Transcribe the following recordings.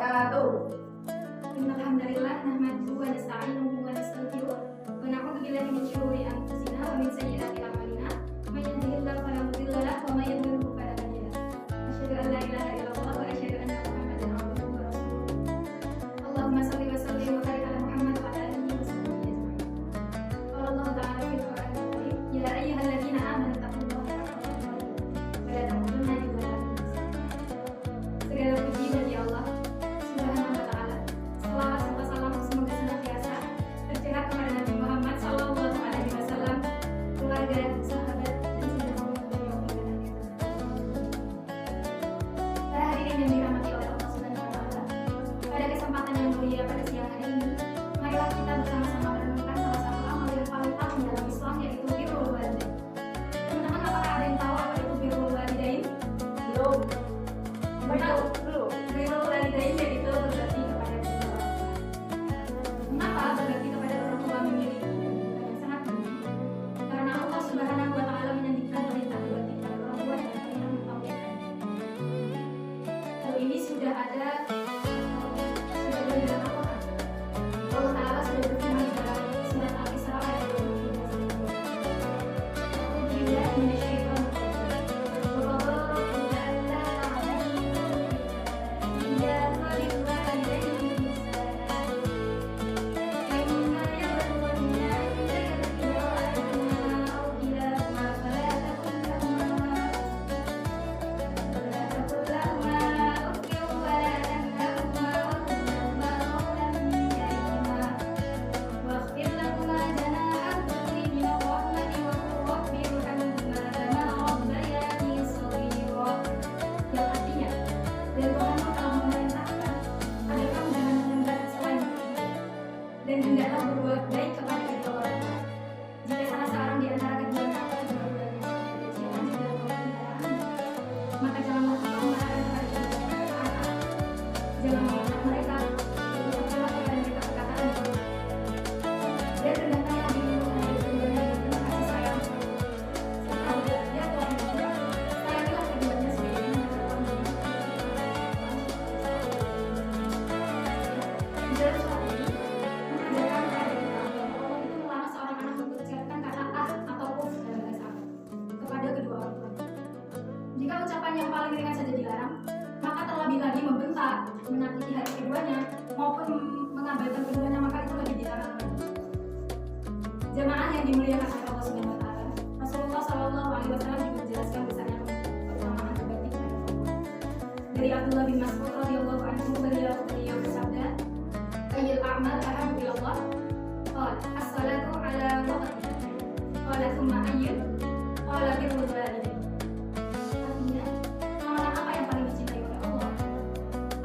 wabarakatuh. Innal hamdalillah nahmaduhu wa nasta'inuhu wa nastaghfiruh wa na'udzu billahi min shururi anfusina wa min sayyiati a'malina. May yahdihillahu fala mudilla lahu wa may yudlil fala hadiya lahu. Asyhadu an la ilaha illallah wa asyhadu anna Muhammadan abduhu wa rasuluh. Allahumma shalli wa sallim wa barik ala Muhammad wa ala alihi wa sahbihi ajma'in. Qala Allah ta'ala fil Qur'anil Karim, ya ayyuhalladzina amanu taqullaha haqqa tuqatih wa la tamutunna illa wa antum muslimun. Segala puji bagi Allah Subhanahu wa taala. Selawat serta salam semoga senantiasa tercurah kepada Nabi Muhammad sallallahu alaihi wasallam, keluarga, sahabat dan seluruh kaum muslimin yang pada hadirin yang dirahmati oleh Allah Subhanahu wa taala. Pada kesempatan yang mulia pada siang hari ini, marilah kita bersama-sama merenungkan salah satu amal yang paling agung dalam Islam, yaitu birrul walidain. Teman-teman, apakah ada yang tahu apa itu birrul walidain? Belum. Birrul walidain yaitu berbakti kepada kedua orang tua. Mengapa berbakti kepada orang tua memiliki kedudukan yang sangat tinggi? Karena Allah Subhanahu wa taala menyandikan perintah berbakti kepada orang tua dengan kalimat mentauhidkan. Hal ini sudah ada dalam Al-Quran. Allah Taala sudah berfirman di dalam surat Al-Isra ayat 23. A'udzubillahi minasyaitonir rajim. Wa qala rabbuka alla ta'budu illa wa bil walidayni ihsana. Imma yablughanna 'indaka al-kibara ahaduhuma aw kilahuma fala taqul lahumā uff wa la tanharhumā wa qul lahumā qawlan karīmā واخفض لهما جناح الذل من الرحمة وقل رب ارحمهما كما ربياني صغيرا. Yang artinya, dan Tuhanmu telah memerintahkan agar kamu jangan menyembah selain Dia, dan hendaklah berbuat baik kepada kedua orang tua. Jika salah seorang di antara keduanya atau kedua-duanya sampai kecil dan tidak mau dilarang, maka janganlah engkau marah kepada kedua-duanya. Jangan menolak mereka, ucapkanlah kepada mereka perkataan yang baik. Dan rendahkanlah dirimu dari keduanya dengan penuh kasih sayang. Serta bila dia telah meninggal, sayangilah keduanya sebagaimana dalam di dalam surat ini mengajarkan kepada kita bahwa Allah itu melarang seorang anak mengucapkan kata ah atau uf dalam bahasa Arab kepada kedua orang tua. Jika ucapan yang paling ringan saja dilarang, maka terlebih lagi membentak, menyakiti hati keduanya, maupun mengabaikan keduanya, maka itu lebih dilarang. Jemaah yang dimuliakan oleh Allah Subhanahu wa taala, Rasulullah sallallahu alaihi wasallam juga menjelaskan besarnya keutamaan berbakti kepada orang tua. Dari Abdullah bin Mas'ud radhiyallahu anhu, beliau bersabda, "Ayyul a'mal ahabbu ila Allah?" Qala, "As-salatu 'ala waqtiha." Qala, "Tsumma ayyu?" Qala, "Birrul walidain." Artinya, amalan apa yang paling dicintai oleh Allah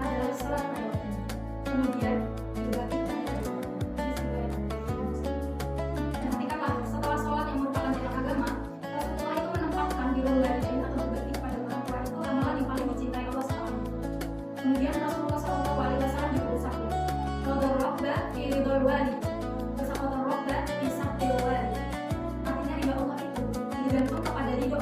adalah salat pada waktunya. Kemudian berbakti kepada kedua orang tua. Perhatikanlah, setelah sholat yang merupakan jalan agama, Rasulullah itu menempatkan birrul walidain atau berbakti kepada orang tua itu amalan yang paling dicintai Allah SWT. Kemudian Rasulullah SAW juga bersabda, "Qadar Rabbah fi ridhal walid, wa saqatar Rabbah fi saqtil walid." Artinya ridha Allah itu digantung kepada ridha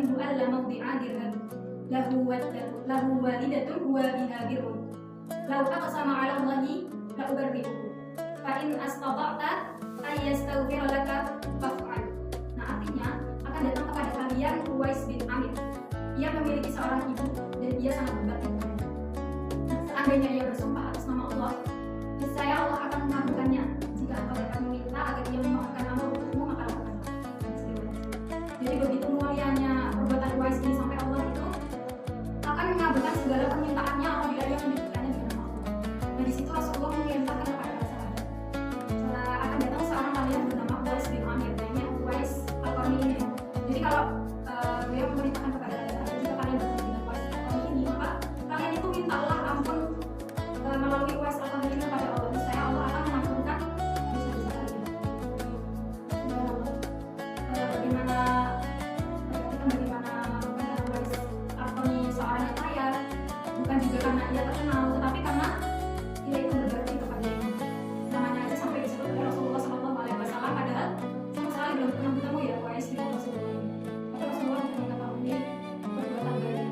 minhu alla mawdi'a dirham lahu walidatun huwa biha birrun law aqsama 'ala Allahi la ubarrihu fa in astata'ta ay yastaghfira laka faf'al. Nah, artinya akan datang kepada kalian Uwais bin Amir. Ia memiliki seorang ibu dan ia sangat berbakti kepadanya. Seandainya ia bersumpah atas nama Allah, niscaya Allah akan mengabulkannya. Jika engkau dapat meminta agar ia memaafkan amal untukmu, maka lakukanlah. Jadi begitu mulianya perbuatan Uwais ini sampai Allah itu akan mengabulkan segala permintaannya apabila ia menyebutkannya dengan nama Allah. Nah, di situ Rasulullah memerintahkan kepada para sahabat, akan datang seorang kalian bernama Uwais bin Amir, namanya Uwais Al-Qarni ini. Jadi kalau beliau memerintahkan kepada kalian, jika kalian bertemu dengan Uwais Al-Qarni ini, maka kalian itu mintalah ampun melalui Uwais Al-Qarni ini kepada Allah. Niscaya Allah akan mengampunkan dosa-dosa kalian. Bagaimana Uwais Al-Qarni seorang yang kaya, bukan juga karena ia terkenal, tetapi karena ia itu berbakti kepada Allah. Namanya aja sampai disebut oleh Rasulullah SAW, padahal sama sekali belum pernah bertemu ya Uwais dengan Rasulullah. Tapi Rasulullah juga mengetahui perbuatan baiknya.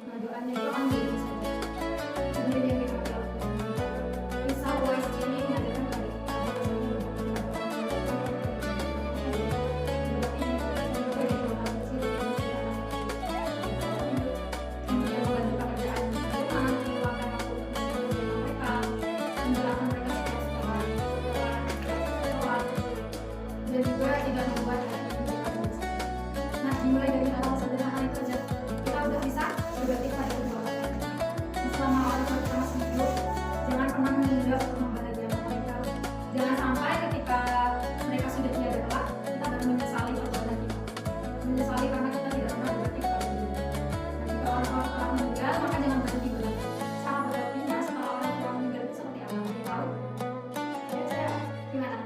Nah, doanya itu akan menjadi saja. Kemudian yang kita lakukan, kisah Uwais ini mengajarkan kepada kita dan juga tidak membuat hati kita terasa. Nah, dimulai dari hal sederhana itu aja kita udah bisa berbakti kepada kedua orang tua. Selama orang tua kita masih hidup, jangan pernah menunda untuk membahagiakan mereka. Jangan sampai ketika mereka sudah tiada kelak, kita baru menyesali perbuatan kita. Menyesali karena kita tidak pernah berbakti kepada mereka. Nah, jika orang tua telah meninggal, maka jangan berhenti berbakti. Cara berbaktinya setelah orang tua meninggal itu seperti apa? Tahu? Ya, saya gimana?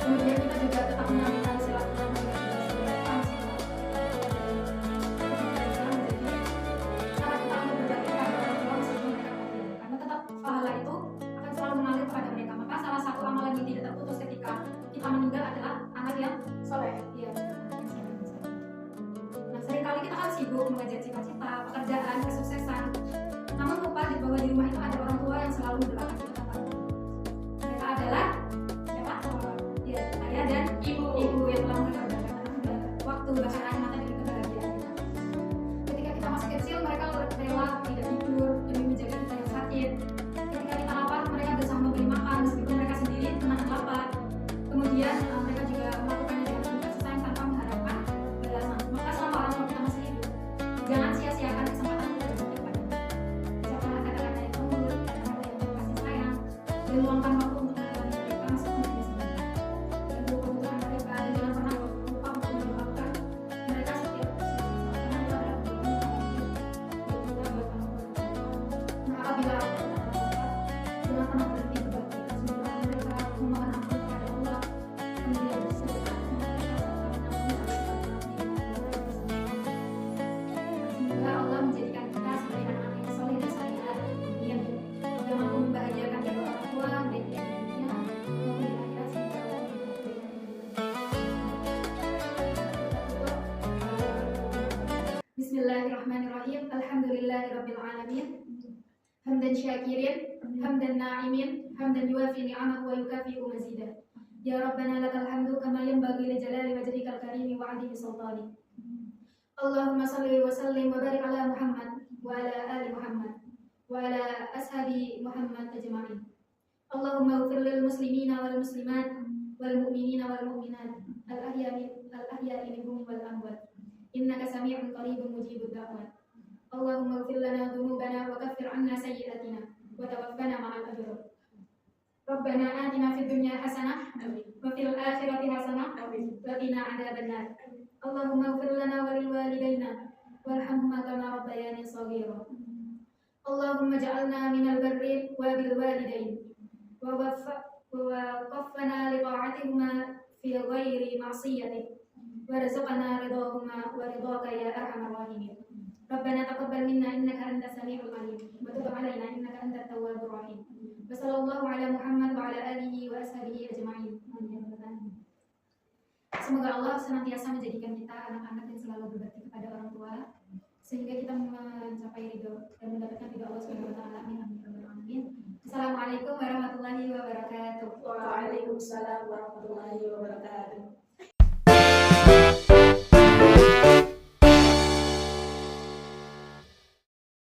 Kemudian kita juga tetap menanamkan silaturahmi yang cara kita untuk berbakti kepada orang tua meskipun mereka mati, karena tetap pahala itu akan selalu mengalir kepada mereka. Maka salah satu amalan yang tidak terputus ketika kita meninggal adalah anak yang soleh. Iya. Nah, seringkali kita kan sibuk mengejar cita-cita, pekerjaan, kesuksesan, namun lupa bahwa di rumah itu ada orang tua yang selalu mendoakan kita. Mereka adalah ayah dan ibu yang telah mengorbankan waktu, bahkan air mata demi kebahagiaan kita. Ketika kita masih kecil, mereka rela tidak tidur demi menjaga kita yang sakit. Ketika kita lapar, mereka berusaha memberi makan meskipun mereka sendiri menahan lapar. Kemudian mereka juga melakukannya dengan penuh kasih sayang tanpa mengharapkan balasan. Maka selama orang tua kita masih hidup, jangan sia-siakan kesempatan untuk berbakti kepadanya. Ucapkanlah kata-kata yang lembut, kata-kata yang penuh kasih sayang, dan luangkan waktu untuk menemani mereka meskipun hanya sebentar. Kebutuhan mereka dan jangan pernah lupa untuk mendoakan mereka setiap karena itu adalah kebaikan kita buat orang tua. Nah, apabila jangan pernah berhenti berbakti atas mendoakan mereka, memohon ampun kepada Allah, kemudian bersedekah untuk mereka serta menabung. Semoga Allah menjadikan kita sebagai anak-anak yang soleh dan salihah yang mampu membahagiakan kedua orang tua baik di dunia maupun di akhirat. Bismillahirrahmanirrahim. Alhamdulillahirabbil alamin. Hamdan syakirin, hamdan na'imin, hamdan yuwafi ni'amahu wa yukafi'u mazidah. Ya Rabbana lakal hamdu kama yanbaghi li jalali wajhikal karimi wa 'azimi sultani. Allahumma shalli wa sallim wa barik ala Muhammad wa ala ali Muhammad wa ala ashabi Muhammad ajma'in. Allahumma ighfir lil muslimina wal muslimat wal mu'minina wal mu'minat al ahya'i minhum wal amwat. Innaka sami'un qaribun mujibud da'wat. Allahumma ighfir lana dhunubana wa kaffir 'anna sayyi'atina wa tawaffana ma'al abrar. Rabbana atina fid dunya hasanah wa fil akhirati hasanah wa qina 'adzabannar. Allahumma ighfir lana wa lil walidayna warhamhuma kama rabbayani shaghira. Allahumma ja'alna minal barri wa bil walidain wa qaffana li ta'atihima في غير معصيتك وارزقنا رضاهما ورضاك يا أرحم الراحمين. ربنا تقبل منا إنك أنت السميع العليم وتب علينا إنك أنت التواب الرحيم. وصلى الله على محمد وعلى آله وأصحابه أجمعين. Semoga Allah senantiasa menjadikan kita anak-anak yang selalu berbakti kepada orang tua sehingga kita mencapai ridho dan mendapatkan ridho Allah Subhanahu wa taala. Amin. Assalamualaikum warahmatullahi wabarakatuh. Waalaikumsalam warahmatullahi wabarakatuh.